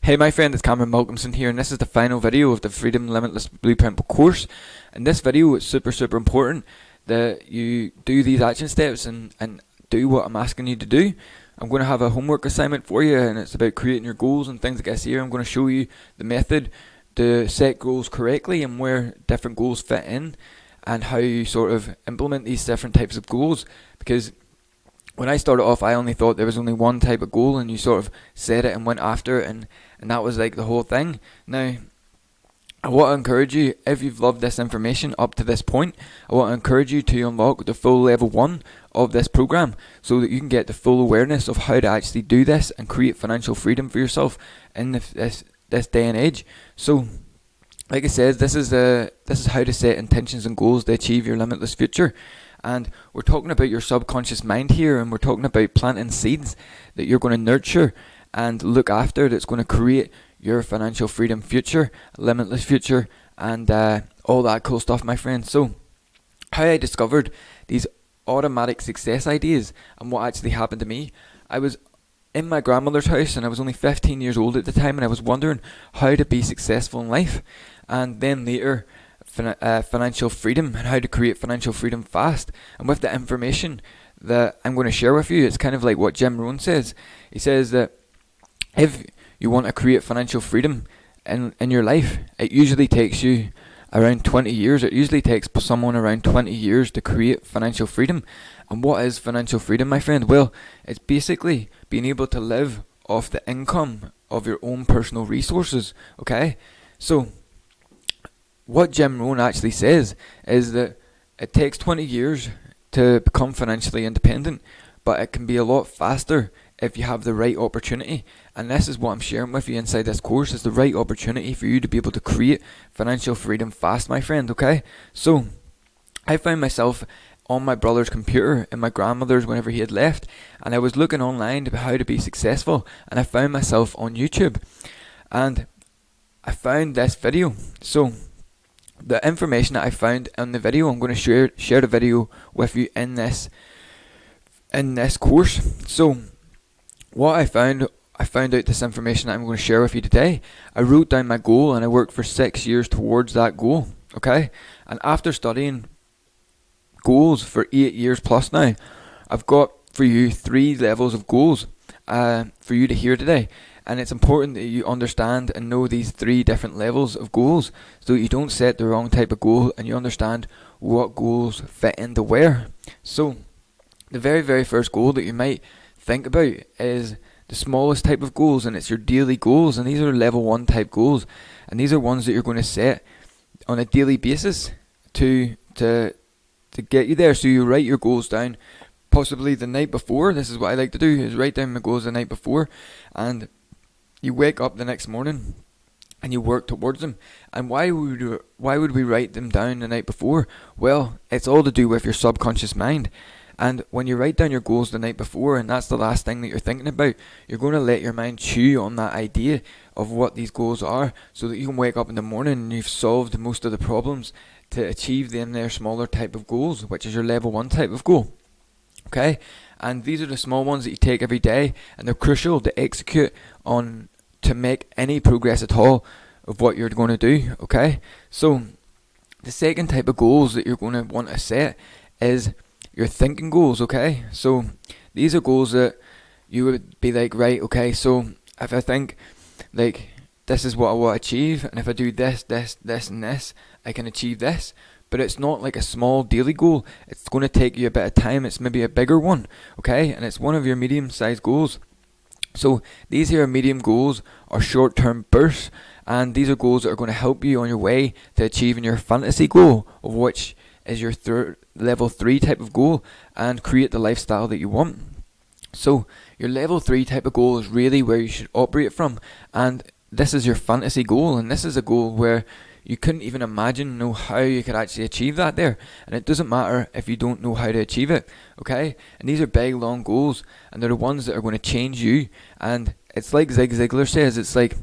Hey my friend, it's Cameron Malcolmson here, and this is the final video of the Freedom Limitless Blueprint course. In this video it's super important that you do these action steps and do what I'm asking you to do. I'm going to have a homework assignment for you, and it's about creating your goals and things like this here. I'm going to show you the method to set goals correctly and where different goals fit in and how you sort of implement these different types of goals, because when I started off, I only thought there was only one type of goal, and you sort of set it and went after it, and that was like the whole thing. Now, I want to encourage you, if you've loved this information up to this point, I want to encourage you to unlock the full level 1 of this program so that you can get the full awareness of how to actually do this and create financial freedom for yourself in this day and age. So, like I said, this is how to set intentions and goals to achieve your limitless future. And we're talking about your subconscious mind here, and we're talking about planting seeds that you're going to nurture and look after, that's going to create your financial freedom future, limitless future, and all that cool stuff, my friend. So, how I discovered these automatic success ideas and what actually happened to me. I was in my grandmother's house, and I was only 15 years old at the time, and I was wondering how to be successful in life, and then later financial freedom and how to create financial freedom fast. And with the information that I'm going to share with you, it's kind of like what Jim Rohn says. He says that if you want to create financial freedom in your life, it usually takes you around 20 years. It usually takes someone around 20 years to create financial freedom. And what is financial freedom, my friend? Well, it's basically being able to live off the income of your own personal resources, okay? So, what Jim Rohn actually says is that it takes 20 years to become financially independent, but it can be a lot faster if you have the right opportunity. And this is what I'm sharing with you inside this course, is the right opportunity for you to be able to create financial freedom fast, my friend, okay? So, I found myself on my brother's computer in my grandmother's whenever he had left, and I was looking online about how to be successful, and I found myself on YouTube, and I found this video. So, the information that I found in the video, I'm going to share the video with you in this course. So, what I found out this information that I'm going to share with you today. I wrote down my goal, and I worked for 6 years towards that goal, okay? And after studying goals for 8 years plus now, I've got for you 3 levels of goals for you to hear today. And it's important that you understand and know these 3 different levels of goals so that you don't set the wrong type of goal, and you understand what goals fit into where. So, the very first goal that you might think about is the smallest type of goals, and it's your daily goals. And these are level 1 type goals, and these are ones that you're going to set on a daily basis to get you there. So you write your goals down possibly the night before. This is what I like to do, is write down my goals the night before, and you wake up the next morning and you work towards them. And why would we write them down the night before? Well, it's all to do with your subconscious mind. And when you write down your goals the night before, and that's the last thing that you're thinking about, you're going to let your mind chew on that idea of what these goals are, so that you can wake up in the morning and you've solved most of the problems to achieve them their smaller type of goals, which is your level 1 type of goal. Okay? And these are the small ones that you take every day, and they're crucial to execute on to make any progress at all of what you're going to do, okay? So, the second type of goals that you're going to want to set is your thinking goals, okay? So, these are goals that you would be like, right, okay, so if I think, like, this is what I want to achieve, and if I do this, and this, I can achieve this. But it's not like a small daily goal. It's going to take you a bit of time. It's maybe a bigger one, okay? And it's one of your medium-sized goals. So these here medium goals are short-term bursts, and these are goals that are going to help you on your way to achieving your fantasy goal, of which is your level 3 type of goal, and create the lifestyle that you want. So your level 3 type of goal is really where you should operate from, and this is your fantasy goal, and this is a goal where you couldn't even know how you could actually achieve that there. And it doesn't matter if you don't know how to achieve it, okay? And these are big, long goals, and they're the ones that are going to change you. And it's like Zig Ziglar says, it's like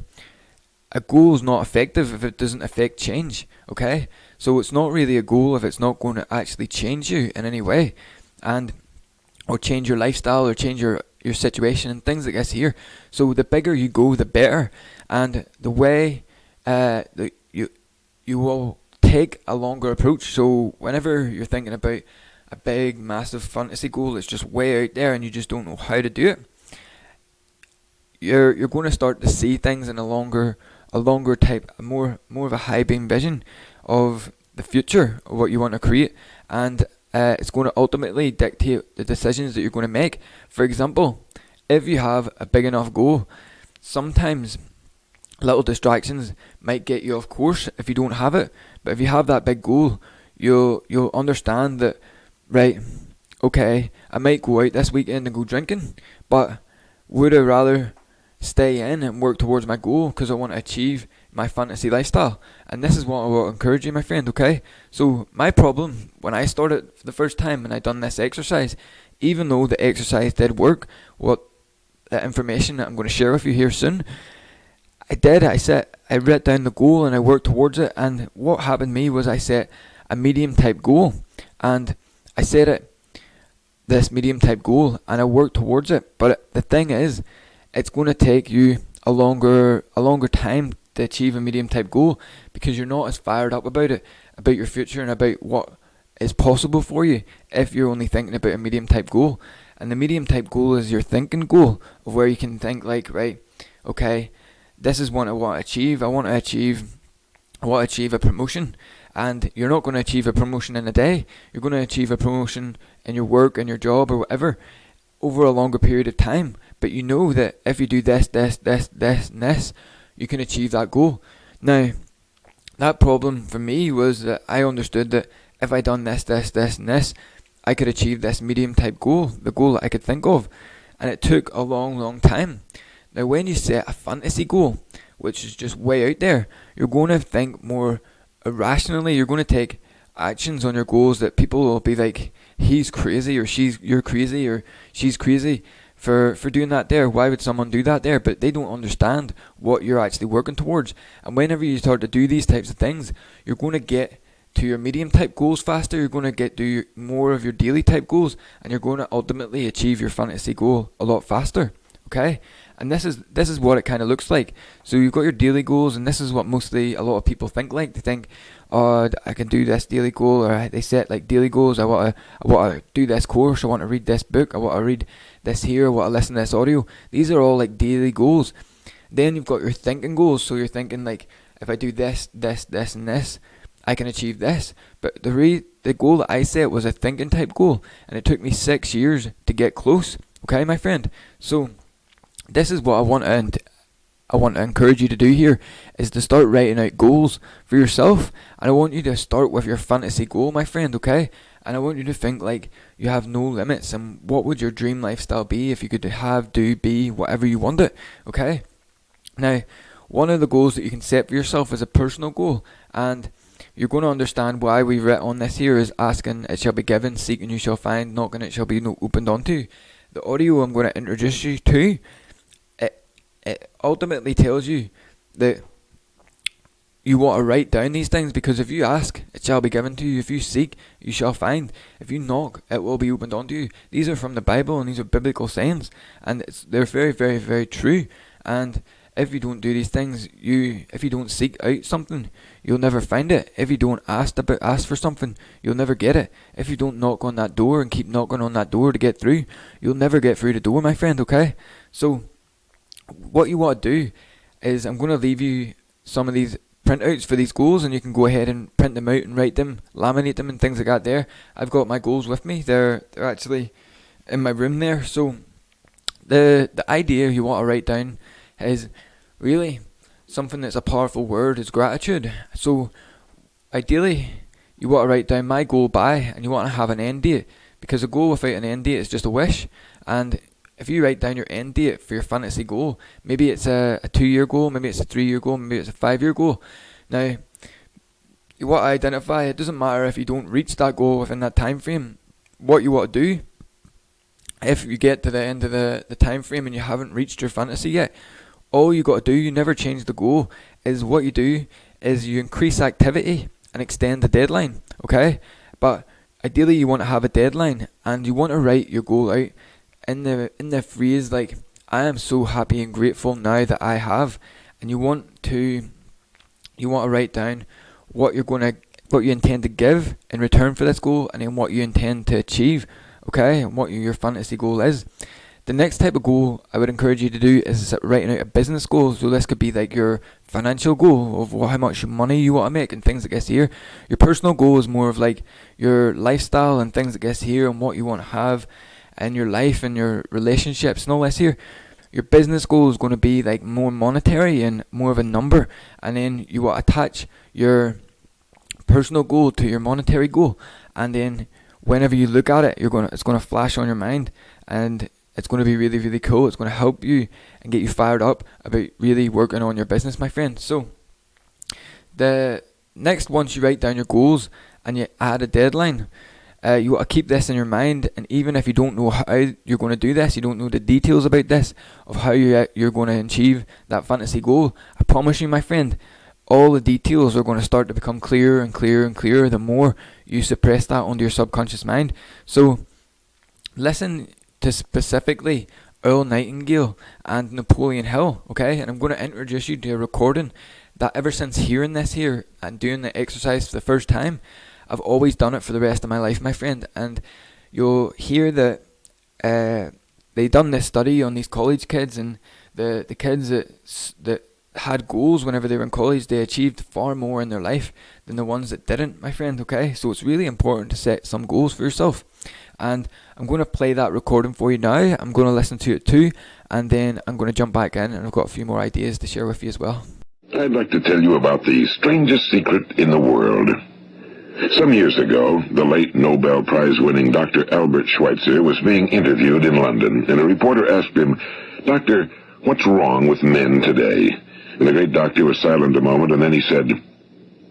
a goal is not effective if it doesn't affect change, okay? So it's not really a goal if it's not going to actually change you in any way, and or change your lifestyle, or change your your situation and things like this here. So the bigger you go, the better, and the way you will take a longer approach. So whenever you're thinking about a big, massive fantasy goal that's just way out there and you just don't know how to do it, you're going to start to see things in a longer type, more of a high beam vision of the future of what you want to create, and it's going to ultimately dictate the decisions that you're going to make. For example, if you have a big enough goal, sometimes little distractions might get you off course if you don't have it. But if you have that big goal, you'll understand that, right, okay, I might go out this weekend and go drinking, but would I rather stay in and work towards my goal because I want to achieve my fantasy lifestyle? And this is what I will encourage you, my friend, okay? So my problem when I started for the first time and I done this exercise, even though the exercise did work, what the information that I'm going to share with you here soon, I wrote down the goal and I worked towards it, and what happened to me was I set a medium type goal, and I set it, this medium type goal, and I worked towards it. But the thing is, it's going to take you a longer time to achieve a medium type goal because you're not as fired up about it, about your future and about what is possible for you if you're only thinking about a medium type goal. And the medium type goal is your thinking goal of where you can think like, right, okay, this is what I want to achieve. I want to achieve a promotion. And you're not going to achieve a promotion in a day. You're going to achieve a promotion in your work and your job or whatever over a longer period of time. But you know that if you do this, and this, you can achieve that goal. Now, that problem for me was that I understood that if I done this, and this, I could achieve this medium type goal, the goal that I could think of. And it took a long time. Now, when you set a fantasy goal, which is just way out there, you're going to think more irrationally. You're going to take actions on your goals that people will be like, he's crazy, or you're crazy, or she's crazy for doing that there. Why would someone do that there? But they don't understand what you're actually working towards. And whenever you start to do these types of things, you're going to get to your medium type goals faster. You're going to do more of your daily type goals, and you're going to ultimately achieve your fantasy goal a lot faster. Okay? And this is what it kind of looks like. So you've got your daily goals, and this is what mostly a lot of people think like. They think, oh, I can do this daily goal, or they set like daily goals. I want to do this course. I want to read this book. I want to read this here. I want to listen to this audio. These are all like daily goals. Then you've got your thinking goals. So you're thinking like, if I do this, and this, I can achieve this. But the goal that I set was a thinking type goal, and it took me 6 years to get close. Okay, my friend. So this is what I want to encourage you to do here, is to start writing out goals for yourself. And I want you to start with your fantasy goal, my friend, okay? And I want you to think like you have no limits, and what would your dream lifestyle be if you could have, do, be, whatever you want it, okay? Now, one of the goals that you can set for yourself is a personal goal, and you're going to understand why we writ on this here is asking, it shall be given, seeking, you shall find, knocking, it shall be opened unto. The audio I'm going to introduce you to, it ultimately tells you that you want to write down these things, because if you ask, it shall be given to you. If you seek, you shall find. If you knock, it will be opened unto you. These are from the Bible, and these are biblical sayings, and they're very, very, very true. And if you don't do these things, if you don't seek out something, you'll never find it. If you don't ask for something, you'll never get it. If you don't knock on that door and keep knocking on that door to get through, you'll never get through the door, my friend, okay? So what you want to do is, I'm going to leave you some of these printouts for these goals, and you can go ahead and print them out and write them, laminate them and things like that there. I've got my goals with me. They're actually in my room there. So the idea you want to write down is really something that's a powerful word, is gratitude. So ideally you want to write down my goal by, and you want to have an end date, because a goal without an end date is just a wish. And if you write down your end date for your fantasy goal, maybe it's a 2-year goal, maybe it's a 3-year goal, maybe it's a 5-year goal. Now, you want to identify, it doesn't matter if you don't reach that goal within that time frame. What you want to do, if you get to the end of the time frame and you haven't reached your fantasy yet, all you got to do, you never change the goal, is what you do is you increase activity and extend the deadline, okay? But ideally you want to have a deadline, and you want to write your goal out in the phrase like, I am so happy and grateful now that I have, and you want to write down what you intend to give in return for this goal, and then what you intend to achieve, okay, and what your fantasy goal is. The next type of goal I would encourage you to do is writing out a business goal. So this could be like your financial goal of how much money you want to make and things like this here. Your personal goal is more of like your lifestyle and things like this here, and what you want to have in your life and your relationships and all this here. Your business goal is going to be like more monetary and more of a number, and then you will attach your personal goal to your monetary goal, and then whenever you look at it, it's going to flash on your mind, and it's going to be really, really cool. It's going to help you and get you fired up about really working on your business, my friend. So the next, once you write down your goals and you add a deadline, you want to keep this in your mind. And even if you don't know how you're going to do this, you don't know the details about this, of how you're going to achieve that fantasy goal, I promise you, my friend, all the details are going to start to become clearer and clearer and clearer the more you suppress that onto your subconscious mind. So listen to specifically Earl Nightingale and Napoleon Hill, okay? And I'm going to introduce you to a recording that ever since hearing this here and doing the exercise for the first time, I've always done it for the rest of my life, my friend. And you'll hear that they done this study on these college kids, and the kids that had goals whenever they were in college, they achieved far more in their life than the ones that didn't, my friend, okay? So it's really important to set some goals for yourself. And I'm going to play that recording for you now. I'm going to listen to it too, and then I'm going to jump back in, and I've got a few more ideas to share with you as well. I'd like to tell you about the strangest secret in the world. Some years ago, the late Nobel Prize-winning Dr. Albert Schweitzer was being interviewed in London, and a reporter asked him, "Doctor, what's wrong with men today?" And the great doctor was silent a moment, and then he said,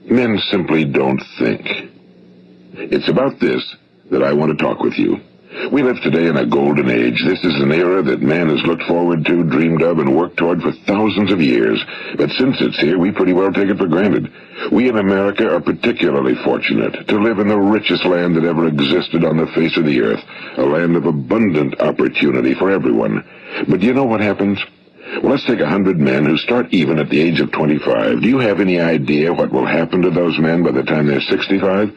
"Men simply don't think." It's about this that I want to talk with you. We live today in a golden age. This is an era that man has looked forward to, dreamed of, and worked toward for thousands of years. But since it's here, we pretty well take it for granted. We in America are particularly fortunate to live in the richest land that ever existed on the face of the earth, a land of abundant opportunity for everyone. But do you know what happens? Well, let's take 100 men who start even at the age of 25. Do you have any idea what will happen to those men by the time they're 65?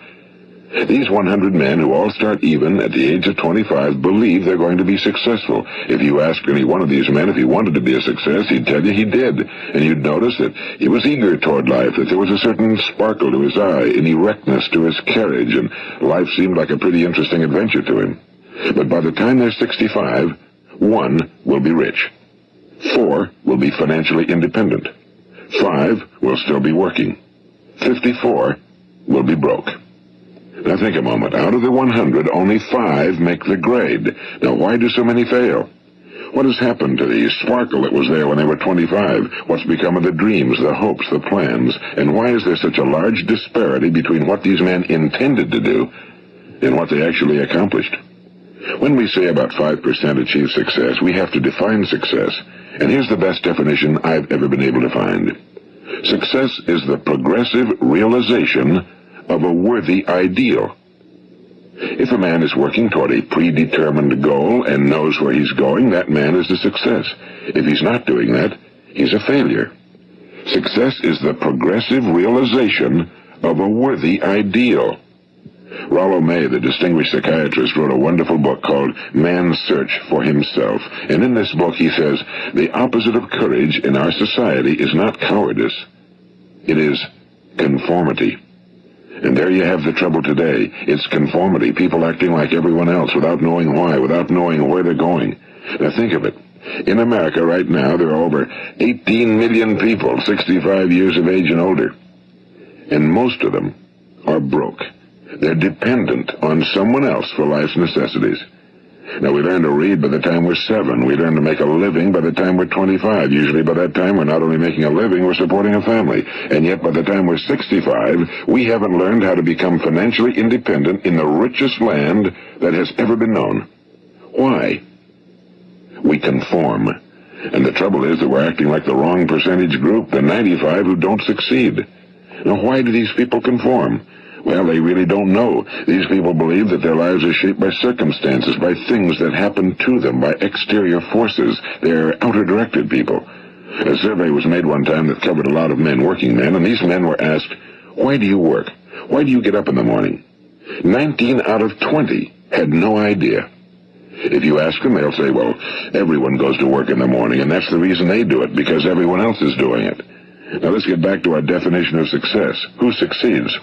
These 100 men who all start even at the age of 25 believe they're going to be successful. If you ask any one of these men if he wanted to be a success, he'd tell you he did. And you'd notice that he was eager toward life, that there was a certain sparkle to his eye, an erectness to his carriage, and life seemed like a pretty interesting adventure to him. But by the time they're 65, 1 will be rich. 4 will be financially independent. 5 will still be working. 54 will be broke. Now think a moment. Out of the 100, only 5 make the grade. Now why do so many fail? What has happened to the sparkle that was there when they were 25? What's become of the dreams, the hopes, the plans? And why is there such a large disparity between what these men intended to do and what they actually accomplished? When we say about 5% achieve success, we have to define success. And here's the best definition I've ever been able to find. Success is the progressive realization of a worthy ideal. If a man is working toward a predetermined goal and knows where he's going, that man is a success. If he's not doing that, he's a failure. Success is the progressive realization of a worthy ideal. Rollo May, the distinguished psychiatrist, wrote a wonderful book called Man's Search for Himself. And in this book he says, the opposite of courage in our society is not cowardice. It is conformity. And there you have the trouble today. It's conformity. People acting like everyone else without knowing why, without knowing where they're going. Now think of it. In America right now, there are over 18 million people 65 years of age and older. And most of them are broke. They're dependent on someone else for life's necessities. Now, we learn to read by the time we're 7. We learn to make a living by the time we're 25. Usually by that time, we're not only making a living, we're supporting a family. And yet by the time we're 65, we haven't learned how to become financially independent in the richest land that has ever been known. Why? We conform. And the trouble is that we're acting like the wrong percentage group, the 95 who don't succeed. Now, why do these people conform? Well, they really don't know. These people believe that their lives are shaped by circumstances, by things that happen to them, by exterior forces. They're outer-directed people. A survey was made one time that covered a lot of men, working men, and these men were asked, "Why do you work? Why do you get up in the morning?" 19 out of 20 had no idea. If you ask them, they'll say, well, everyone goes to work in the morning, and that's the reason they do it, because everyone else is doing it. Now let's get back to our definition of success. Who succeeds?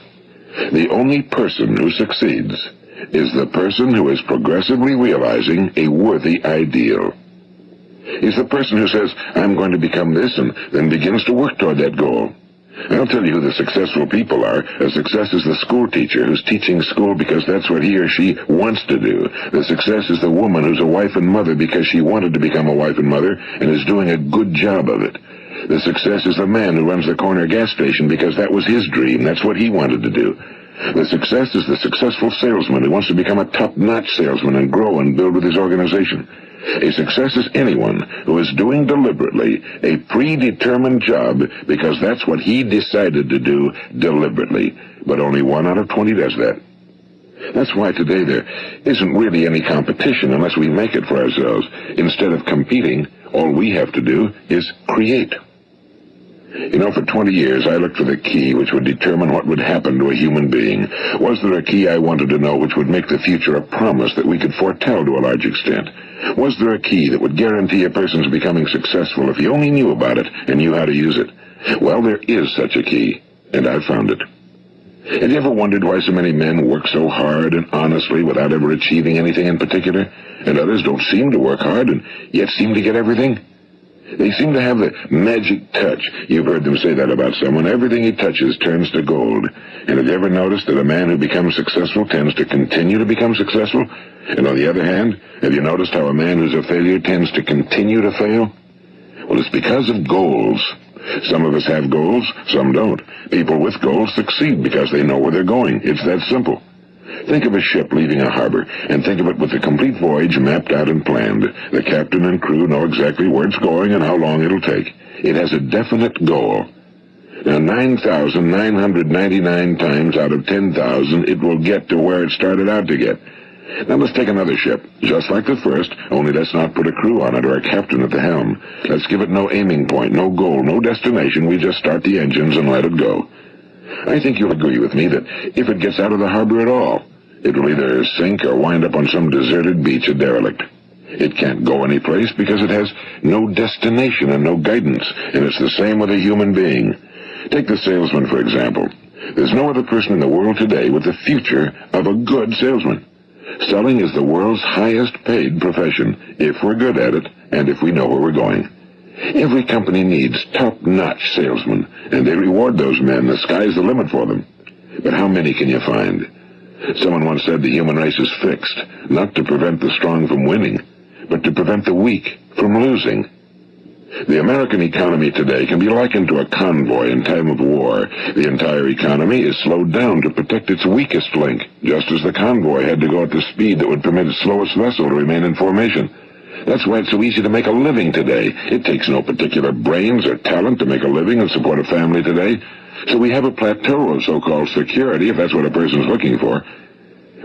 The only person who succeeds is the person who is progressively realizing a worthy ideal. He's the person who says, I'm going to become this, and then begins to work toward that goal. I'll tell you who the successful people are. A success is the school teacher who's teaching school because that's what he or she wants to do. The success is the woman who's a wife and mother because she wanted to become a wife and mother and is doing a good job of it. The success is the man who runs the corner gas station because that was his dream. That's what he wanted to do. The success is the successful salesman who wants to become a top-notch salesman and grow and build with his organization. A success is anyone who is doing deliberately a predetermined job because that's what he decided to do deliberately. But only 1 out of 20 does that. That's why today there isn't really any competition unless we make it for ourselves. Instead of competing, all we have to do is create. You know, for 20 years I looked for the key which would determine what would happen to a human being. Was there a key I wanted to know which would make the future a promise that we could foretell to a large extent? Was there a key that would guarantee a person's becoming successful if he only knew about it and knew how to use it? Well, there is such a key, and I've found it. Have you ever wondered why so many men work so hard and honestly without ever achieving anything in particular, and others don't seem to work hard and yet seem to get everything? They seem to have the magic touch. You've heard them say that about someone. Everything he touches turns to gold. And have you ever noticed that a man who becomes successful tends to continue to become successful? And on the other hand, have you noticed how a man who's a failure tends to continue to fail? Well, it's because of goals. Some of us have goals, some don't. People with goals succeed because they know where they're going. It's that simple. Think of a ship leaving a harbor, and think of it with the complete voyage mapped out and planned. The captain and crew know exactly where it's going and how long it'll take. It has a definite goal. Now, 9,999 times out of 10,000, it will get to where it started out to get. Now let's take another ship, just like the first, only let's not put a crew on it or a captain at the helm. Let's give it no aiming point, no goal, no destination. We just start the engines and let it go. I think you'll agree with me that if it gets out of the harbor at all, it will either sink or wind up on some deserted beach, a derelict. It can't go anyplace because it has no destination and no guidance, and it's the same with a human being. Take the salesman, for example. There's no other person in the world today with the future of a good salesman. Selling is the world's highest paid profession, if we're good at it and if we know where we're going. Every company needs top-notch salesmen, and they reward those men. The sky's the limit for them. But how many can you find? Someone once said the human race is fixed, not to prevent the strong from winning, but to prevent the weak from losing. The American economy today can be likened to a convoy in time of war. The entire economy is slowed down to protect its weakest link, just as the convoy had to go at the speed that would permit its slowest vessel to remain in formation. That's why it's so easy to make a living today. It takes no particular brains or talent to make a living and support a family today. So we have a plateau of so-called security, if that's what a person's looking for.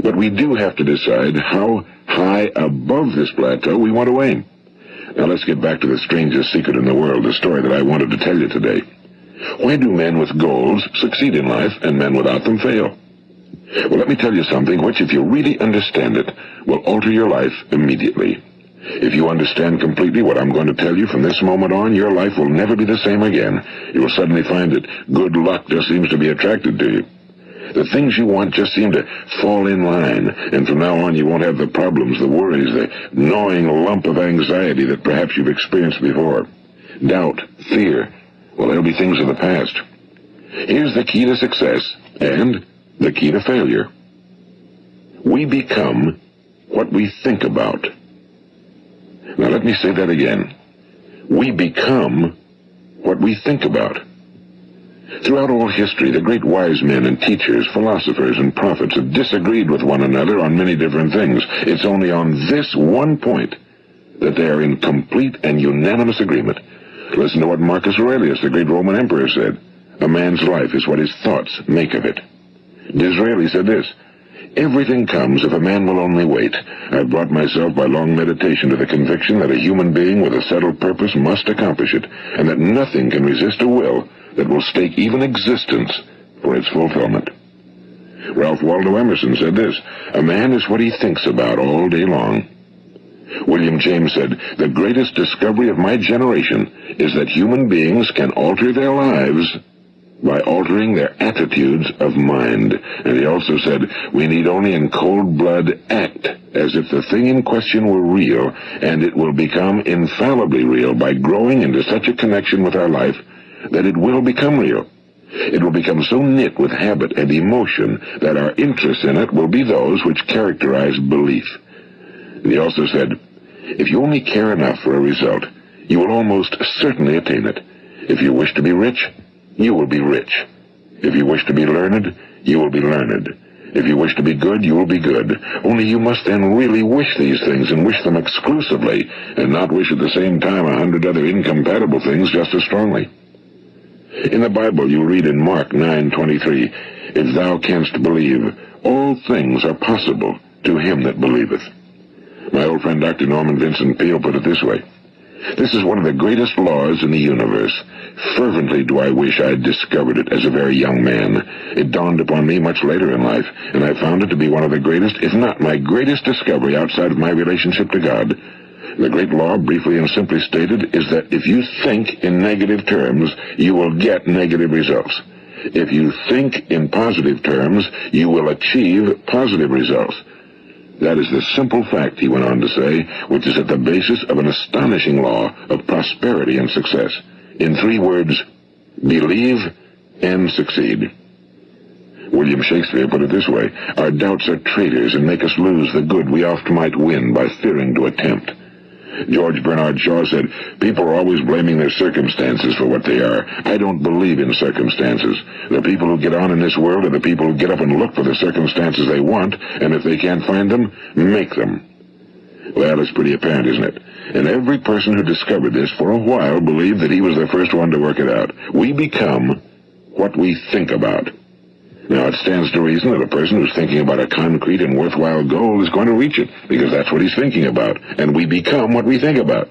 But we do have to decide how high above this plateau we want to aim. Now let's get back to the strangest secret in the world, the story that I wanted to tell you today. Why do men with goals succeed in life and men without them fail? Well, let me tell you something which, if you really understand it, will alter your life immediately. If you understand completely what I'm going to tell you from this moment on, your life will never be the same again. You will suddenly find that good luck just seems to be attracted to you. The things you want just seem to fall in line, and from now on you won't have the problems, the worries, the gnawing lump of anxiety that perhaps you've experienced before. Doubt, fear, well, they'll be things of the past. Here's the key to success and the key to failure. We become what we think about. Now let me say that again. We become what we think about. Throughout all history, the great wise men and teachers, philosophers and prophets have disagreed with one another on many different things. It's only on this one point that they are in complete and unanimous agreement. Listen to what Marcus Aurelius, the great Roman emperor, said. A man's life is what his thoughts make of it. Disraeli said this, "Everything comes if a man will only wait. I've brought myself by long meditation to the conviction that a human being with a settled purpose must accomplish it, and that nothing can resist a will that will stake even existence for its fulfillment." Ralph Waldo Emerson said this, "A man is what he thinks about all day long." William James said, "The greatest discovery of my generation is that human beings can alter their lives by altering their attitudes of mind." And he also said, "We need only in cold blood act as if the thing in question were real, and it will become infallibly real by growing into such a connection with our life that it will become real. It will become so knit with habit and emotion that our interest in it will be those which characterize belief." And he also said, "If you only care enough for a result, you will almost certainly attain it. If you wish to be rich, you will be rich. If you wish to be learned, you will be learned. If you wish to be good, you will be good. Only you must then really wish these things, and wish them exclusively, and not wish at the same time 100 other incompatible things just as strongly." In the Bible you read in Mark 9:23, "If thou canst believe, all things are possible to him that believeth." My old friend Dr. Norman Vincent Peale put it this way, "This is one of the greatest laws in the universe. Fervently do I wish I had discovered it as a very young man. It dawned upon me much later in life, and I found it to be one of the greatest, if not my greatest discovery outside of my relationship to God. The great law, briefly and simply stated, is that if you think in negative terms, you will get negative results. If you think in positive terms, you will achieve positive results. That is the simple fact," he went on to say, "which is at the basis of an astonishing law of prosperity and success. In 3 words, believe and succeed." William Shakespeare put it this way, "Our doubts are traitors and make us lose the good we oft might win by fearing to attempt." George Bernard Shaw said, "People are always blaming their circumstances for what they are. I don't believe in circumstances. The people who get on in this world are the people who get up and look for the circumstances they want, and if they can't find them, make them." Well, it's pretty apparent, isn't it? And every person who discovered this for a while believed that he was the first one to work it out. We become what we think about. Now, it stands to reason that a person who's thinking about a concrete and worthwhile goal is going to reach it, because that's what he's thinking about, and we become what we think about.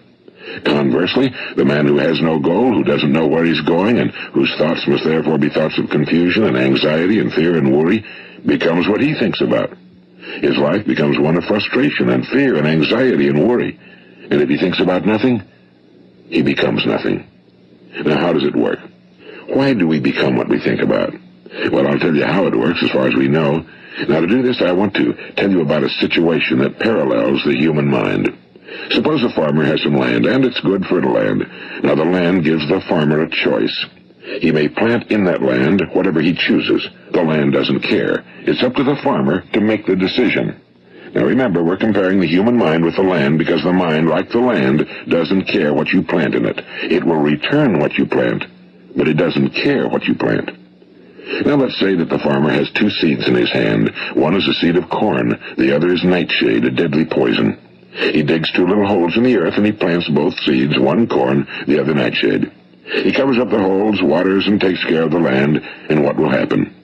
Conversely, the man who has no goal, who doesn't know where he's going, and whose thoughts must therefore be thoughts of confusion and anxiety and fear and worry, becomes what he thinks about. His life becomes one of frustration and fear and anxiety and worry. And if he thinks about nothing, he becomes nothing. Now, how does it work? Why do we become what we think about? Well, I'll tell you how it works as far as we know. Now, to do this, I want to tell you about a situation that parallels the human mind. Suppose a farmer has some land, and it's good fertile land. Now, the land gives the farmer a choice. He may plant in that land whatever he chooses. The land doesn't care. It's up to the farmer to make the decision. Now, remember, we're comparing the human mind with the land because the mind, like the land, doesn't care what you plant in it. It will return what you plant, but it doesn't care what you plant. Now, let's say that the farmer has 2 seeds in his hand. One is a seed of corn. The other is nightshade, a deadly poison. He digs 2 little holes in the earth, and he plants both seeds, one corn, the other nightshade. He covers up the holes, waters, and takes care of the land, and what will happen?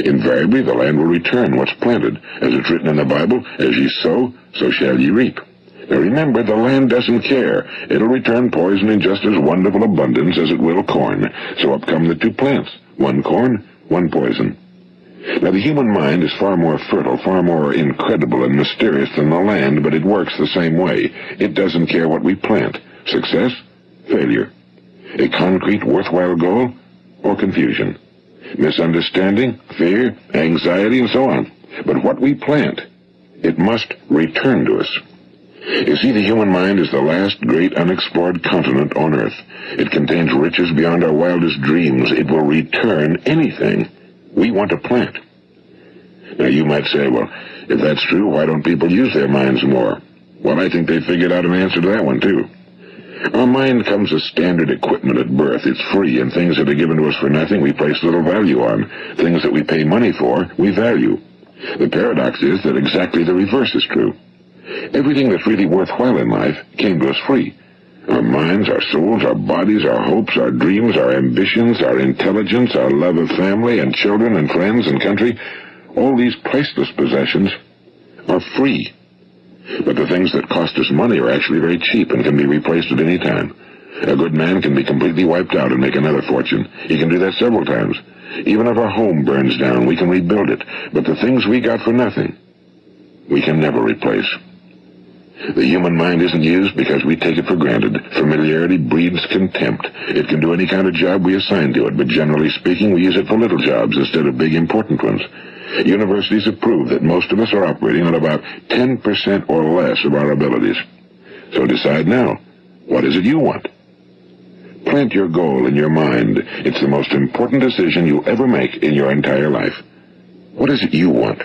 Invariably, the land will return what's planted. As it's written in the Bible, as ye sow, so shall ye reap. Now remember, the land doesn't care. It'll return poison in just as wonderful abundance as it will corn. So up come the 2 plants, one corn, one poison. Now, the human mind is far more fertile, far more incredible and mysterious than the land, but it works the same way. It doesn't care what we plant. Success, failure. A concrete, worthwhile goal, or confusion. Misunderstanding, fear, anxiety, and so on. But what we plant, it must return to us. You see, the human mind is the last great unexplored continent on Earth. It contains riches beyond our wildest dreams. It will return anything we want to plant. Now, you might say, well, if that's true, why don't people use their minds more? Well, I think they figured out an answer to that one, too. Our mind comes as standard equipment at birth. It's free, and things that are given to us for nothing we place little value on. Things that we pay money for, we value. The paradox is that exactly the reverse is true. Everything that's really worthwhile in life came to us free. Our minds, our souls, our bodies, our hopes, our dreams, our ambitions, our intelligence, our love of family and children and friends and country, All these priceless possessions are free. But the things that cost us money are actually very cheap and can be replaced at any time. A good man can be completely wiped out and make another fortune. He can do that several times. Even if our home burns down, we can rebuild it. But the things we got for nothing, we can never replace. The human mind isn't used because we take it for granted. Familiarity breeds contempt. It can do any kind of job we assign to it, but generally speaking, we use it for little jobs instead of big important ones. Universities have proved that most of us are operating on about 10% or less of our abilities. So decide now, what is it you want? Plant your goal in your mind. It's the most important decision you'll ever make in your entire life. What is it you want?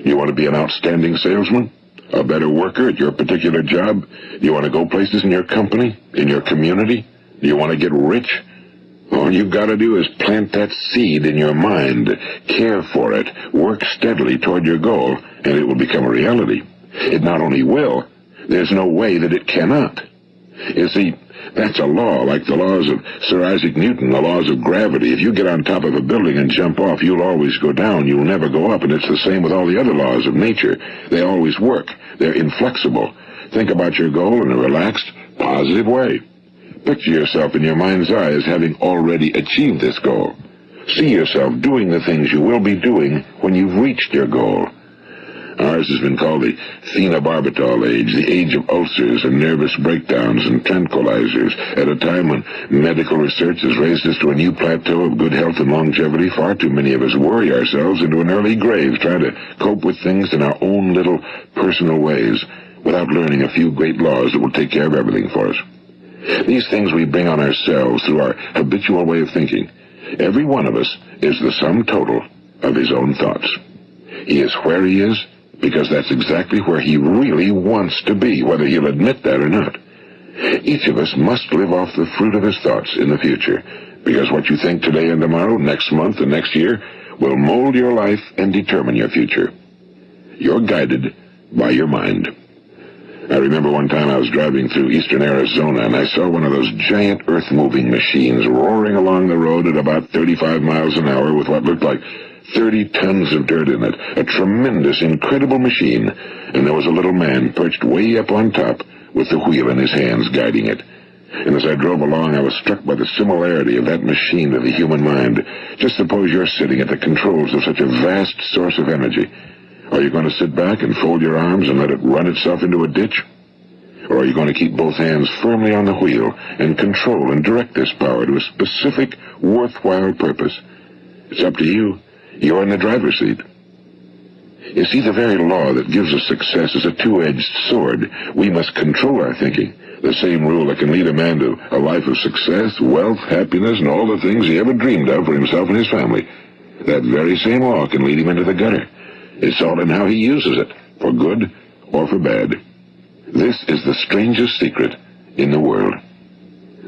You want to be an outstanding salesman? A better worker at your particular job? You want to go places in your company? In your community? Do you want to get rich? All you've got to do is plant that seed in your mind, care for it, work steadily toward your goal, and it will become a reality. It not only will, there's no way that it cannot. You see, that's a law, like the laws of Sir Isaac Newton, the laws of gravity. If you get on top of a building and jump off, you'll always go down. You'll never go up, and it's the same with all the other laws of nature. They always work. They're inflexible. Think about your goal in a relaxed, positive way. Picture yourself in your mind's eye as having already achieved this goal. See yourself doing the things you will be doing when you've reached your goal. Ours has been called the phenobarbital age, the age of ulcers and nervous breakdowns and tranquilizers. At a time when medical research has raised us to a new plateau of good health and longevity, far too many of us worry ourselves into an early grave trying to cope with things in our own little personal ways without learning a few great laws that will take care of everything for us. These things we bring on ourselves through our habitual way of thinking. Every one of us is the sum total of his own thoughts. He is where he is because that's exactly where he really wants to be, whether he'll admit that or not. Each of us must live off the fruit of his thoughts in the future, because what you think today and tomorrow, next month and next year, will mold your life and determine your future. You're guided by your mind. I remember one time I was driving through eastern Arizona, and I saw one of those giant earth-moving machines roaring along the road at about 35 miles an hour with what looked like 30 tons of dirt in it. A tremendous, incredible machine, and there was a little man perched way up on top with the wheel in his hands guiding it. And as I drove along, I was struck by the similarity of that machine to the human mind. Just suppose you're sitting at the controls of such a vast source of energy. Are you going to sit back and fold your arms and let it run itself into a ditch? Or are you going to keep both hands firmly on the wheel and control and direct this power to a specific, worthwhile purpose? It's up to you. You're in the driver's seat. You see, the very law that gives us success is a two-edged sword. We must control our thinking. The same rule that can lead a man to a life of success, wealth, happiness, and all the things he ever dreamed of for himself and his family. That very same law can lead him into the gutter. It's all in how he uses it, for good or for bad. This is the strangest secret in the world.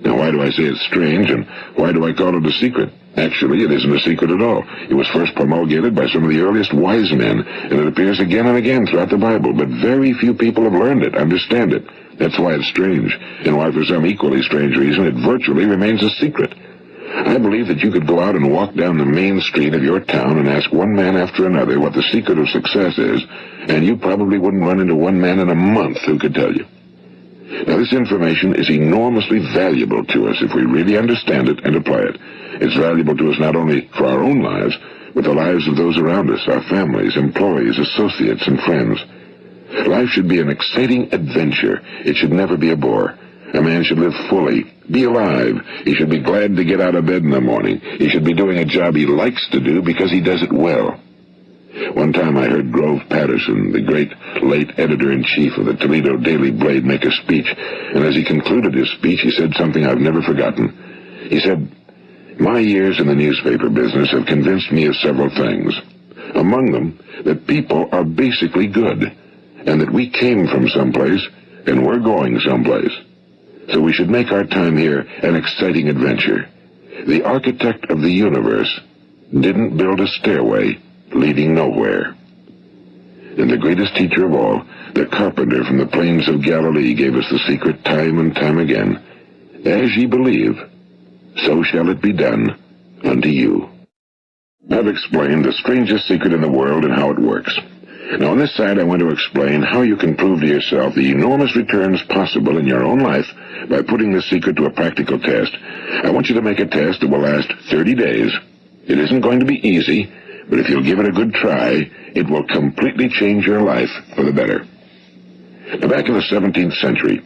Now, why do I say it's strange, and why do I call it a secret? Actually, it isn't a secret at all. It was first promulgated by some of the earliest wise men, and it appears again and again throughout the Bible, but very few people have learned it, understand it. That's why it's strange, and why for some equally strange reason it virtually remains a secret. I believe that you could go out and walk down the main street of your town and ask one man after another what the secret of success is, and you probably wouldn't run into one man in a month who could tell you. Now, this information is enormously valuable to us if we really understand it and apply it. It's valuable to us not only for our own lives, but the lives of those around us, our families, employees, associates, and friends. Life should be an exciting adventure. It should never be a bore. A man should live fully, be alive. He should be glad to get out of bed in the morning. He should be doing a job he likes to do because he does it well. One time I heard Grove Patterson, the great late editor-in-chief of the Toledo Daily Blade, make a speech, and as he concluded his speech, he said something I've never forgotten. He said, "My years in the newspaper business have convinced me of several things. Among them, that people are basically good, and that we came from someplace, and we're going someplace. So we should make our time here an exciting adventure. The architect of the universe didn't build a stairway leading nowhere." And the greatest teacher of all, the carpenter from the plains of Galilee, gave us the secret time and time again. As ye believe, so shall it be done unto you. I've explained the strangest secret in the world and how it works. Now on this side I want to explain how you can prove to yourself the enormous returns possible in your own life by putting this secret to a practical test. I want you to make a test that will last 30 days. It isn't going to be easy, but if you'll give it a good try, it will completely change your life for the better. Now, back in the 17th century,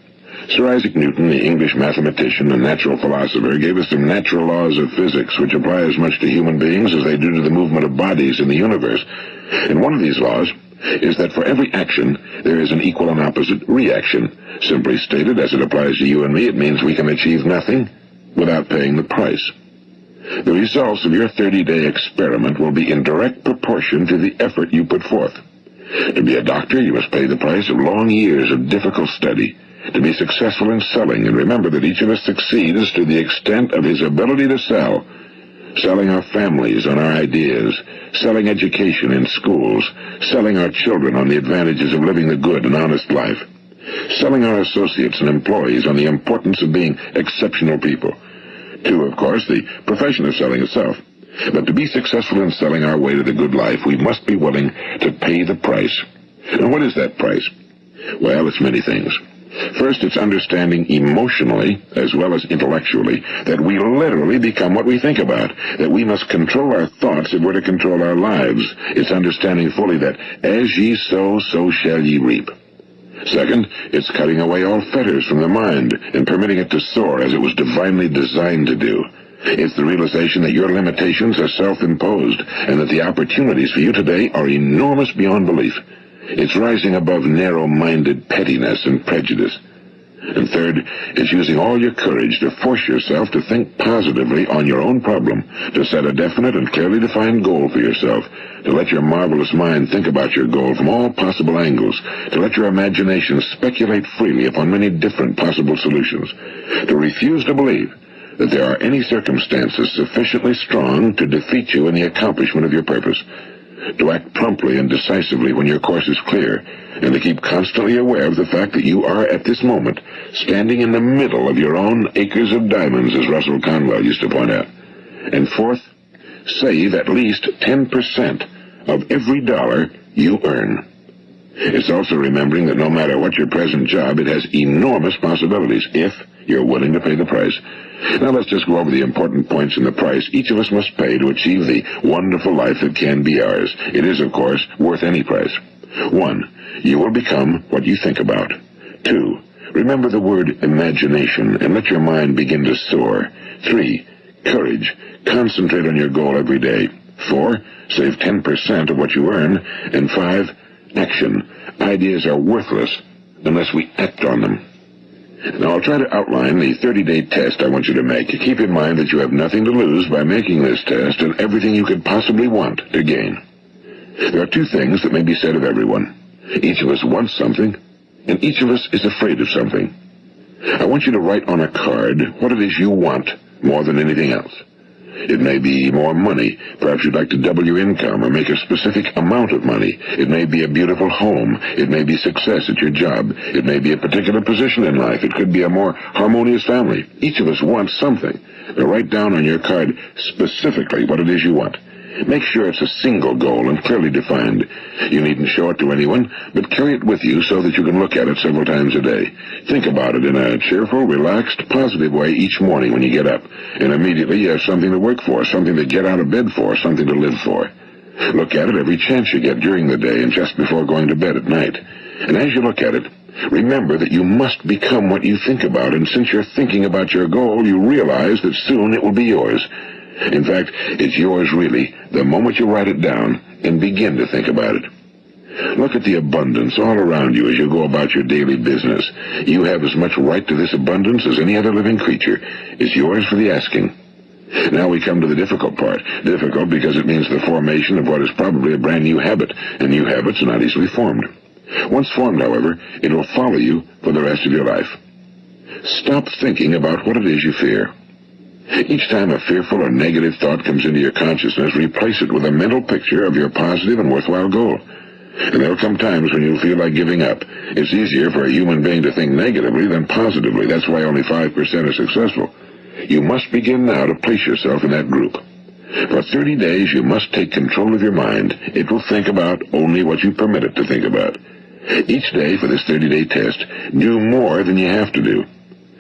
Sir Isaac Newton, the English mathematician and natural philosopher, gave us some natural laws of physics which apply as much to human beings as they do to the movement of bodies in the universe. And one of these laws is that for every action, there is an equal and opposite reaction. Simply stated, as it applies to you and me, it means we can achieve nothing without paying the price. The results of your 30-day experiment will be in direct proportion to the effort you put forth. To be a doctor, you must pay the price of long years of difficult study. To be successful in selling, and remember that each of us succeeds to the extent of his ability to sell. Selling our families on our ideas, selling education in schools, selling our children on the advantages of living the good and honest life, selling our associates and employees on the importance of being exceptional people. To, of course, the profession of selling itself. But to be successful in selling our way to the good life, we must be willing to pay the price. And what is that price? Well, it's many things. First, it's understanding emotionally, as well as intellectually, that we literally become what we think about, that we must control our thoughts if we're to control our lives. It's understanding fully that as ye sow, so shall ye reap. Second, it's cutting away all fetters from the mind and permitting it to soar as it was divinely designed to do. It's the realization that your limitations are self-imposed and that the opportunities for you today are enormous beyond belief. It's rising above narrow-minded pettiness and prejudice. And third, it's using all your courage to force yourself to think positively on your own problem, to set a definite and clearly defined goal for yourself, to let your marvelous mind think about your goal from all possible angles, to let your imagination speculate freely upon many different possible solutions, to refuse to believe that there are any circumstances sufficiently strong to defeat you in the accomplishment of your purpose, to act promptly and decisively when your course is clear, and to keep constantly aware of the fact that you are at this moment standing in the middle of your own acres of diamonds, as Russell Conwell used to point out. And fourth, save at least 10% of every dollar you earn. It's also remembering that no matter what your present job, it has enormous possibilities if you're willing to pay the price. Now let's just go over the important points in the price each of us must pay to achieve the wonderful life that can be ours. It is, of course, worth any price. 1. You will become what you think about. 2. Remember the word imagination and let your mind begin to soar. 3. Courage. Concentrate on your goal every day. 4. Save 10% of what you earn. And 5. Action. Ideas are worthless unless we act on them. Now, I'll try to outline the 30-day test I want you to make. Keep in mind that you have nothing to lose by making this test and everything you could possibly want to gain. There are two things that may be said of everyone. Each of us wants something, and each of us is afraid of something. I want you to write on a card what it is you want more than anything else. It may be more money. Perhaps you'd like to double your income or make a specific amount of money. It may be a beautiful home. It may be success at your job. It may be a particular position in life. It could be a more harmonious family. Each of us wants something. Now write down on your card specifically what it is you want. Make sure it's a single goal and clearly defined. You needn't show it to anyone, but carry it with you so that you can look at it several times a day. Think about it in a cheerful, relaxed, positive way each morning when you get up. And immediately you have something to work for, something to get out of bed for, something to live for. Look at it every chance you get during the day and just before going to bed at night. And as you look at it, remember that you must become what you think about, and since you're thinking about your goal, you realize that soon it will be yours. In fact, it's yours really the moment you write it down and begin to think about it. Look at the abundance all around you as you go about your daily business. You have as much right to this abundance as any other living creature. It's yours for the asking. Now we come to the difficult part. Difficult because it means the formation of what is probably a brand new habit, and new habits are not easily formed. Once formed, however, it will follow you for the rest of your life. Stop thinking about what it is you fear. Each time a fearful or negative thought comes into your consciousness, replace it with a mental picture of your positive and worthwhile goal. And there will come times when you'll feel like giving up. It's easier for a human being to think negatively than positively. That's why only 5% are successful. You must begin now to place yourself in that group. For 30 days, you must take control of your mind. It will think about only what you permit it to think about. Each day for this 30-day test, do more than you have to do.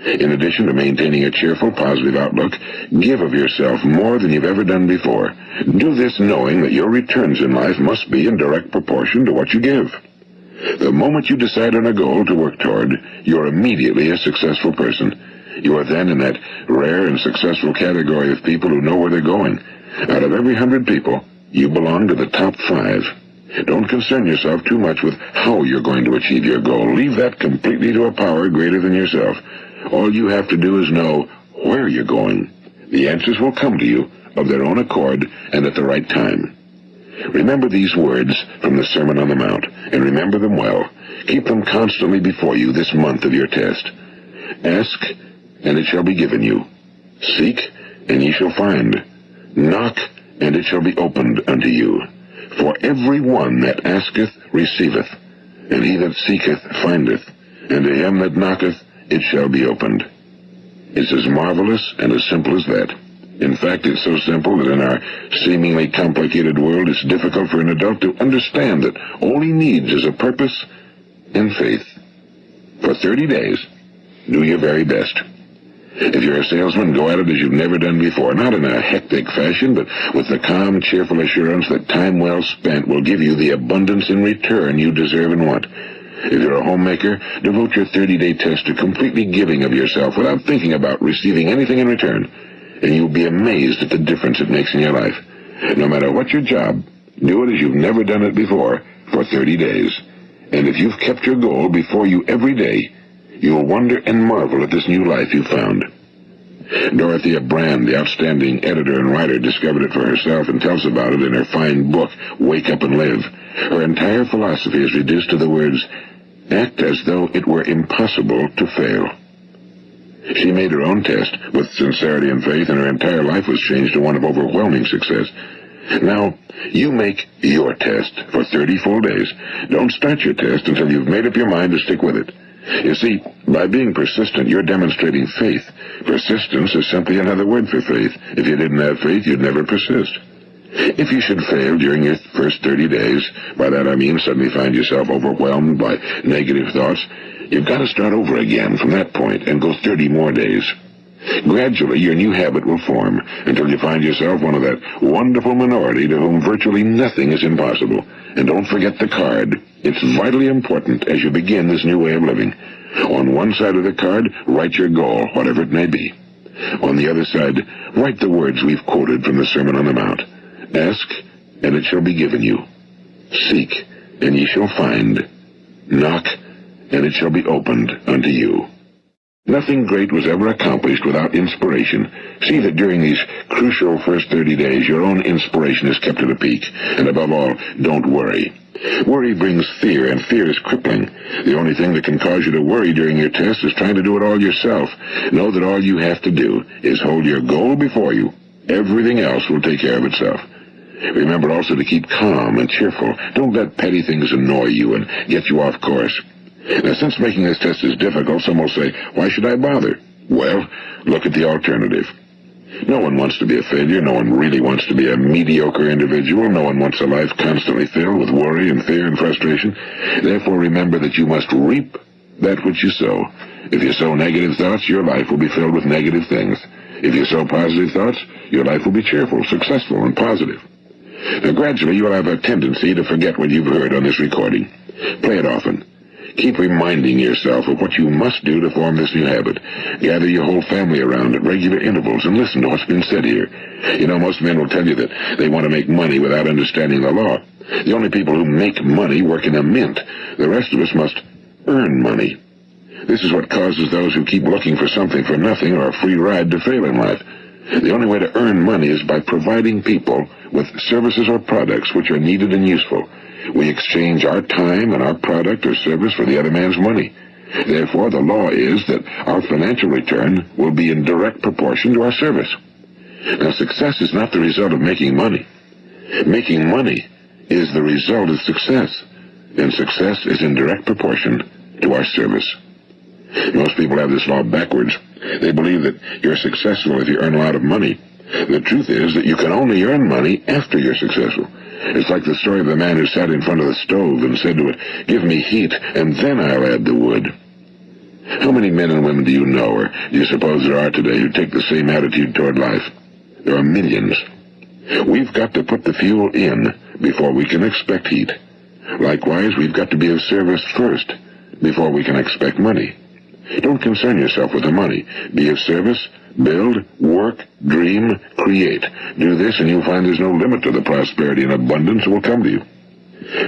In addition to maintaining a cheerful, positive outlook, give of yourself more than you've ever done before. Do this knowing that your returns in life must be in direct proportion to what you give. The moment you decide on a goal to work toward, you're immediately a successful person. You are then in that rare and successful category of people who know where they're going. Out of every 100 people, you belong to the top 5. Don't concern yourself too much with how you're going to achieve your goal. Leave that completely to a power greater than yourself. All you have to do is know where you're going. The answers will come to you of their own accord and at the right time. Remember these words from the Sermon on the Mount, and remember them well. Keep them constantly before you this month of your test. Ask, and it shall be given you. Seek, and ye shall find. Knock, and it shall be opened unto you. For every one that asketh receiveth, and he that seeketh findeth, and to him that knocketh it shall be opened. It's as marvelous and as simple as that. In fact, it's so simple that in our seemingly complicated world, it's difficult for an adult to understand that all he needs is a purpose and faith. For 30 days, do your very best. If you're a salesman, go at it as you've never done before, not in a hectic fashion, but with the calm, cheerful assurance that time well spent will give you the abundance in return you deserve and want. If you're a homemaker, devote your 30-day test to completely giving of yourself without thinking about receiving anything in return, and you'll be amazed at the difference it makes in your life. No matter what your job, do it as you've never done it before for 30 days. And if you've kept your goal before you every day, you'll wonder and marvel at this new life you've found. Dorothea Brand, the outstanding editor and writer, discovered it for herself and tells about it in her fine book, Wake Up and Live. Her entire philosophy is reduced to the words, act as though it were impossible to fail. She made her own test with sincerity and faith, and her entire life was changed to one of overwhelming success. Now, you make your test for 30 full days. Don't start your test until you've made up your mind to stick with it. You see, by being persistent, you're demonstrating faith. Persistence is simply another word for faith. If you didn't have faith, you'd never persist. If you should fail during your first 30 days, by that I mean suddenly find yourself overwhelmed by negative thoughts, you've got to start over again from that point and go 30 more days. Gradually, your new habit will form until you find yourself one of that wonderful minority to whom virtually nothing is impossible. And don't forget the card. It's vitally important as you begin this new way of living. On one side of the card, write your goal, whatever it may be. On the other side, write the words we've quoted from the Sermon on the Mount. Ask, and it shall be given you. Seek, and ye shall find. Knock, and it shall be opened unto you. Nothing great was ever accomplished without inspiration. See that during these crucial first 30 days, your own inspiration is kept at a peak. And above all, don't worry. Worry brings fear, and fear is crippling. The only thing that can cause you to worry during your test is trying to do it all yourself. Know that all you have to do is hold your goal before you. Everything else will take care of itself. Remember also to keep calm and cheerful. Don't let petty things annoy you and get you off course. Now, since making this test is difficult, some will say, why should I bother? Well, look at the alternative. No one wants to be a failure. No one really wants to be a mediocre individual. No one wants a life constantly filled with worry and fear and frustration. Therefore, remember that you must reap that which you sow. If you sow negative thoughts, your life will be filled with negative things. If you sow positive thoughts, your life will be cheerful, successful, and positive. Now, gradually, you'll have a tendency to forget what you've heard on this recording. Play it often. Keep reminding yourself of what you must do to form this new habit. Gather your whole family around at regular intervals and listen to what's been said here. You know, most men will tell you that they want to make money without understanding the law. The only people who make money work in a mint. The rest of us must earn money. This is what causes those who keep looking for something for nothing or a free ride to fail in life. The only way to earn money is by providing people with services or products which are needed and useful. We exchange our time and our product or service for the other man's money. Therefore, the law is that our financial return will be in direct proportion to our service. Now, success is not the result of making money. Making money is the result of success, and success is in direct proportion to our service. Most people have this law backwards. They believe that you're successful if you earn a lot of money. The truth is that you can only earn money after you're successful. It's like the story of the man who sat in front of the stove and said to it, "Give me heat, and then I'll add the wood." How many men and women do you know, or do you suppose there are today, who take the same attitude toward life? There are millions. We've got to put the fuel in before we can expect heat. Likewise, we've got to be of service first before we can expect money. Don't concern yourself with the money. Be of service, build, work, dream, create. Do this and you'll find there's no limit to the prosperity and abundance that will come to you.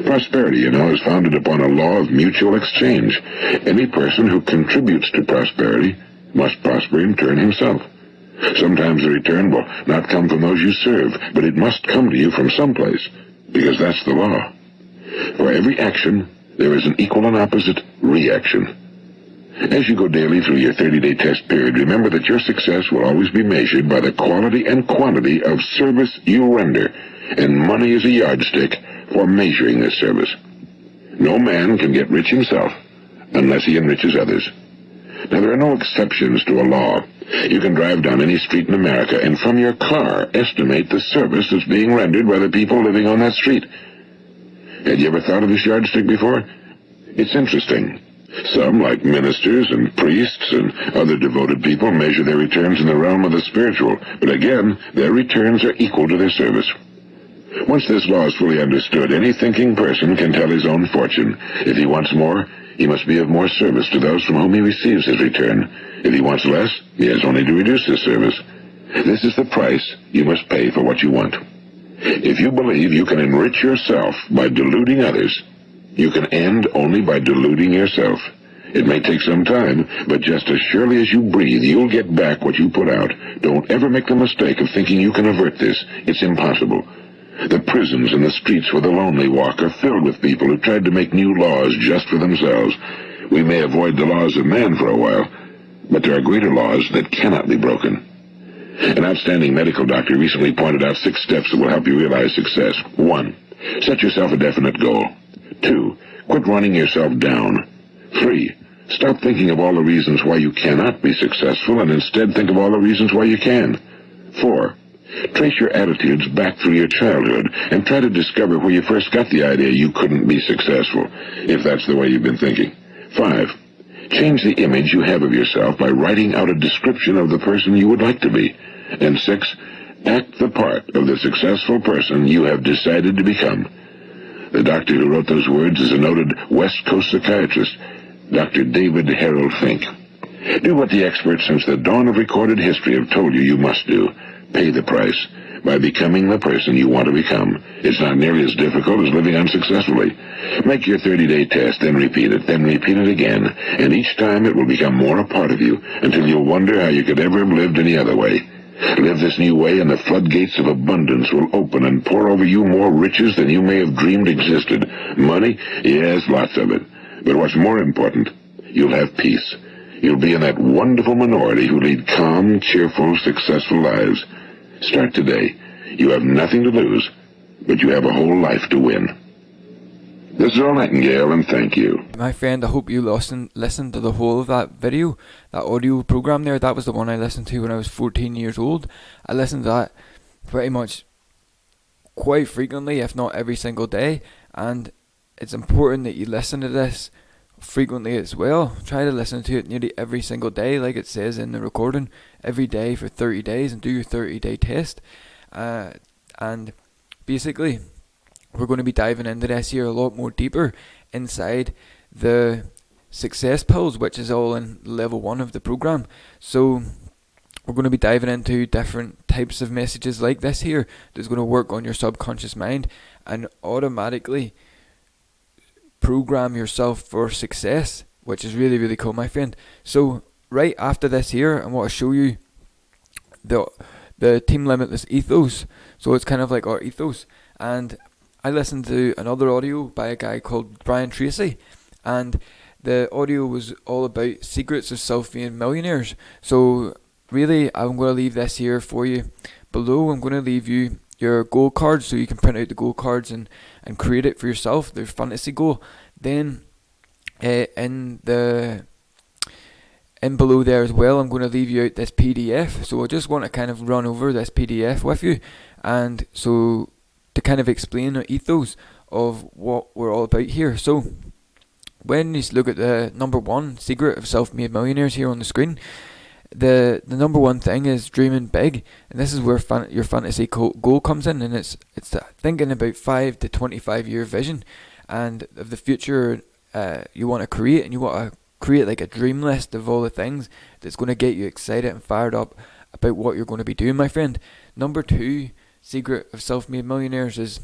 Prosperity, is founded upon a law of mutual exchange. Any person who contributes to prosperity must prosper in turn himself. Sometimes the return will not come from those you serve, but it must come to you from someplace, because that's the law. For every action, there is an equal and opposite reaction. As you go daily through your 30-day test period, remember that your success will always be measured by the quality and quantity of service you render, and money is a yardstick for measuring this service. No man can get rich himself unless he enriches others. Now, there are no exceptions to a law. You can drive down any street in America and from your car estimate the service that's being rendered by the people living on that street. Had you ever thought of this yardstick before? It's interesting. Some, like ministers and priests and other devoted people, measure their returns in the realm of the spiritual, but again, their returns are equal to their service. Once this law is fully understood, any thinking person can tell his own fortune. If he wants more, he must be of more service to those from whom he receives his return. If he wants less, he has only to reduce his service. This is the price you must pay for what you want. If you believe you can enrich yourself by deluding others, you can end only by deluding yourself. It may take some time, but just as surely as you breathe, you'll get back what you put out. Don't ever make the mistake of thinking you can avert this. It's impossible. The prisons and the streets where the lonely walk are filled with people who tried to make new laws just for themselves. We may avoid the laws of man for a while, but there are greater laws that cannot be broken. An outstanding medical doctor recently pointed out 6 steps that will help you realize success. 1. Set yourself a definite goal. 2. Quit running yourself down. 3. Stop thinking of all the reasons why you cannot be successful and instead think of all the reasons why you can. 4. Trace your attitudes back through your childhood and try to discover where you first got the idea you couldn't be successful, if that's the way you've been thinking. 5. Change the image you have of yourself by writing out a description of the person you would like to be. And 6. Act the part of the successful person you have decided to become. The doctor who wrote those words is a noted West Coast psychiatrist, Dr. David Harold Fink. Do what the experts since the dawn of recorded history have told you you must do. Pay the price by becoming the person you want to become. It's not nearly as difficult as living unsuccessfully. Make your 30-day test, then repeat it again, and each time it will become more a part of you until you'll wonder how you could ever have lived any other way. Live this new way and the floodgates of abundance will open and pour over you more riches than you may have dreamed existed. Money? Yes, lots of it. But what's more important, you'll have peace. You'll be in that wonderful minority who lead calm, cheerful, successful lives. Start today. You have nothing to lose, but you have a whole life to win. This is Earl Nightingale, and thank you. My friend, I hope you listened to the whole of that video, that audio program there. That was the one I listened to when I was 14 years old. I listened to that pretty much quite frequently, if not every single day, and it's important that you listen to this frequently as well. Try to listen to it nearly every single day, like it says in the recording, every day for 30 days, and do your 30-day test. And basically, we're going to be diving into this here a lot more deeper inside the success pills, which is all in level 1 of the program. So we're going to be diving into different types of messages like this here that's going to work on your subconscious mind and automatically program yourself for success, which is really, really cool, my friend. So right after this here, I want to show you the Team Limitless ethos. So it's kind of like our ethos, and I listened to another audio by a guy called Brian Tracy, and the audio was all about secrets of self-made millionaires. So really, I'm going to leave this here for you below. I'm going to leave you your goal cards so you can print out the goal cards and create it for yourself, their fantasy goal. Then in the in below there as well, I'm going to leave you out this PDF. So I just want to kind of run over this PDF with you, and so to kind of explain the ethos of what we're all about here. So when you look at the number one secret of self-made millionaires here on the screen, the number one thing is dreaming big, and this is where your fantasy goal comes in, and it's thinking about 5 to 25 year vision and of the future you want to create, and you want to create like a dream list of all the things that's going to get you excited and fired up about what you're going to be doing, my friend. Number two secret of self-made millionaires is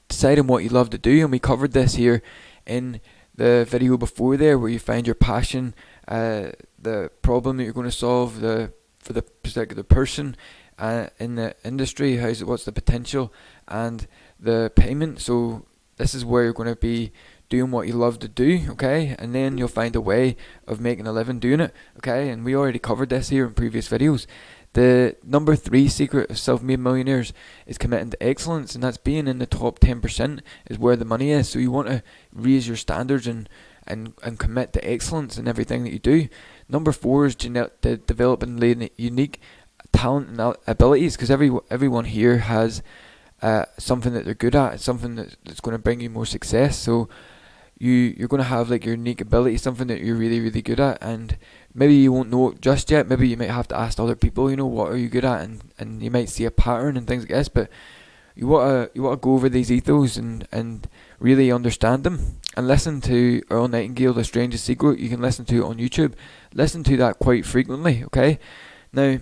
deciding what you love to do, and we covered this here in the video before there, where you find your passion, the problem that you're going to solve, for the particular person in the industry, what's the potential, and the payment. So this is where you're going to be doing what you love to do, okay? And then you'll find a way of making a living doing it, okay? And we already covered this here in previous videos. The number three secret of self-made millionaires is committing to excellence, and that's being in the top 10% is where the money is. So you want to raise your standards and commit to excellence in everything that you do. Number four is developing unique talent and abilities, because everyone here has something that they're good at, something that's going to bring you more success. So you're going to have like your unique ability, something that you're really, really good at, and maybe you won't know it just yet. Maybe you might have to ask other people, what are you good at, and you might see a pattern and things like this. But you want to go over these ethos and really understand them, and listen to Earl Nightingale, The Strangest Secret. You can listen to it on YouTube. Listen to that quite frequently, okay? Now,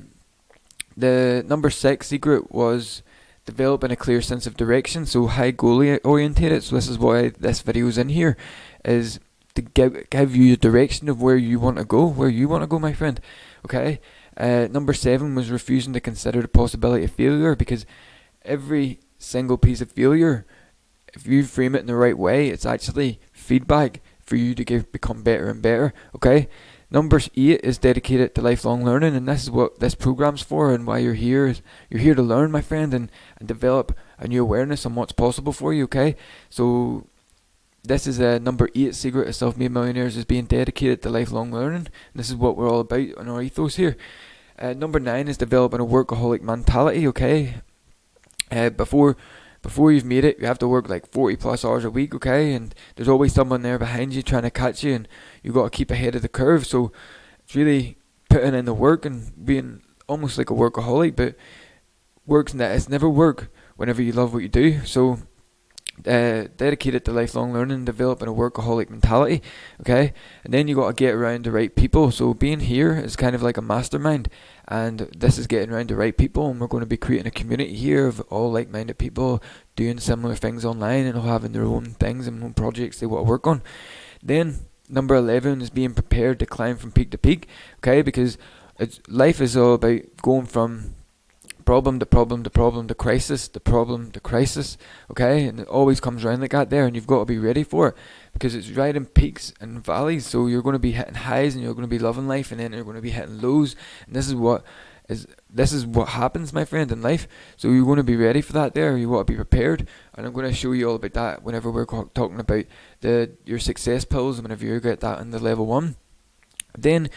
the number 6 secret was developing a clear sense of direction, so high goal orientated. So this is why this video is in here, is to give you the direction of where you want to go, my friend, okay? Number 7 was refusing to consider the possibility of failure, because every single piece of failure, if you frame it in the right way, it's actually feedback for you to become better and better, okay? Number 8 is dedicated to lifelong learning, and this is what this program's for, and why you're here. You're here to learn, my friend, and develop a new awareness on what's possible for you, okay? So this is number 8 secret of self-made millionaires, is being dedicated to lifelong learning, and this is what we're all about in our ethos here. Number 9 is developing a workaholic mentality, okay? Before you've made it, you have to work like 40 plus hours a week, okay? And there's always someone there behind you trying to catch you, and you've got to keep ahead of the curve. So it's really putting in the work and being almost like a workaholic, but it's never work whenever you love what you do. So dedicated to lifelong learning, developing a workaholic mentality, okay? And then you got to get around the right people. So being here is kind of like a mastermind, and this is getting around the right people, and we're going to be creating a community here of all like-minded people doing similar things online and all having their own things and own projects they want to work on. Then number 11 is being prepared to climb from peak to peak, okay? Because life is all about going from problem to problem to problem to crisis to problem to crisis, okay? And it always comes around like that there, and you've got to be ready for it, because it's riding peaks and valleys. So you're going to be hitting highs, and you're going to be loving life, and then you're going to be hitting lows, and this is what happens, my friend, in life. So you're going to be ready for that there. You want to be prepared, and I'm going to show you all about that whenever we're talking about your success pills, whenever you get that in the level 1. Then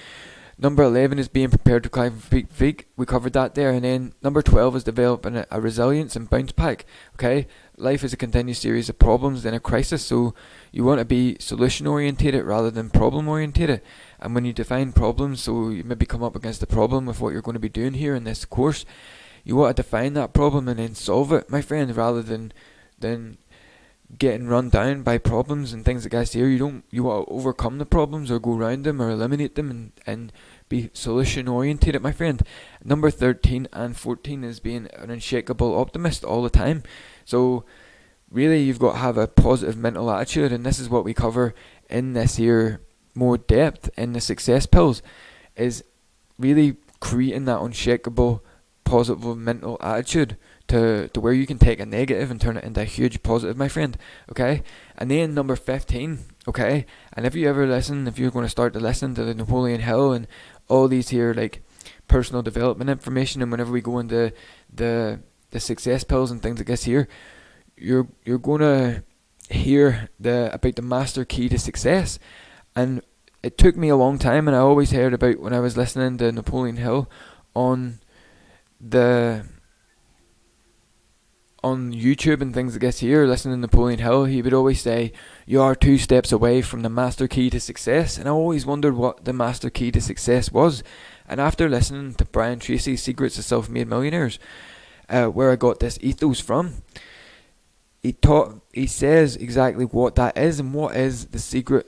number 11 is being prepared to climb from peak to peak. We covered that there. And then number 12 is developing a resilience and bounce back. Okay, life is a continuous series of problems, then a crisis. So you want to be solution orientated rather than problem orientated. And when you define problems, so you maybe come up against the problem with what you're going to be doing here in this course, you want to define that problem and then solve it, my friend, rather than getting run down by problems and things like that here. You want to overcome the problems or go around them or eliminate them and be solution orientated, my friend. Number 13 and 14 is being an unshakable optimist all the time. So really you've got to have a positive mental attitude, and this is what we cover in this here more depth in the success pills, is really creating that unshakable positive mental attitude to where you can take a negative and turn it into a huge positive, my friend, okay? And then number 15, okay? And if you're going to start to listen to the Napoleon Hill and all these here like personal development information, and whenever we go into the success pills and things like this here, you're going to hear about the master key to success. And it took me a long time, and I always heard about when I was listening to Napoleon Hill on the on YouTube and things like this here, listening to Napoleon Hill, he would always say, you are 2 steps away from the master key to success. And I always wondered what the master key to success was. And after listening to Brian Tracy's Secrets of Self-Made Millionaires, where I got this ethos from, he says exactly what that is and what is the secret,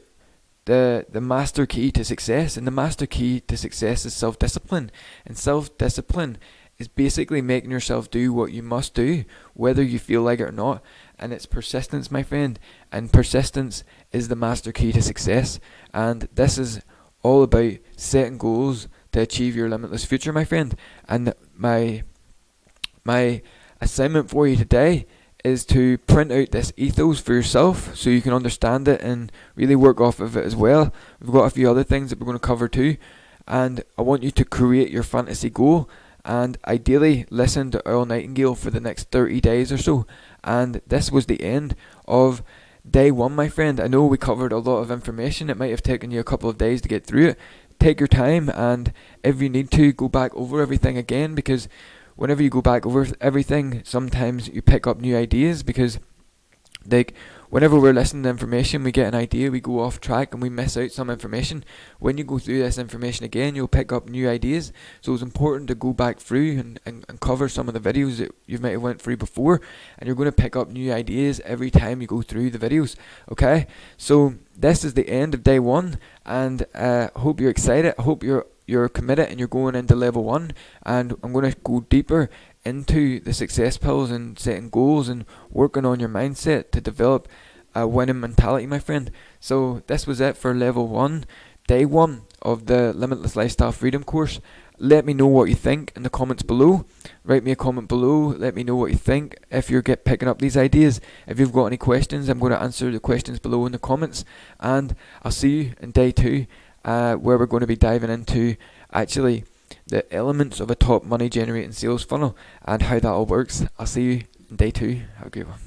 the master key to success. And the master key to success is self-discipline. And self-discipline is basically making yourself do what you must do, whether you feel like it or not. And it's persistence, my friend. And persistence is the master key to success. And this is all about setting goals to achieve your limitless future, my friend. And my assignment for you today is to print out this ethos for yourself so you can understand it and really work off of it as well. We've got a few other things that we're going to cover too. And I want you to create your fantasy goal, and ideally listen to Earl Nightingale for the next 30 days or so. And this was the end of day 1, my friend. I know we covered a lot of information. It might have taken you a couple of days to get through it. Take your time, and if you need to, go back over everything again, because whenever you go back over everything, sometimes you pick up new ideas, because like whenever we're listening to information, we get an idea, we go off track and we miss out some information. When you go through this information again, you'll pick up new ideas. So it's important to go back through and cover some of the videos that you might have went through before, and you're going to pick up new ideas every time you go through the videos. Okay, so this is the end of day 1, and I hope you're excited. I hope you're committed and you're going into level 1, and I'm going to go deeper into the success pills and setting goals and working on your mindset to develop a winning mentality, my friend. So this was it for level 1, day 1 of the Limitless Lifestyle Freedom course. Let me know what you think in the comments below. Write me a comment below. Let me know what you think if you're picking up these ideas. If you've got any questions, I'm going to answer the questions below in the comments. And I'll see you in day 2, where we're going to be diving into actually the elements of a top money generating sales funnel and how that all works. I'll see you in day 2. Have a great one.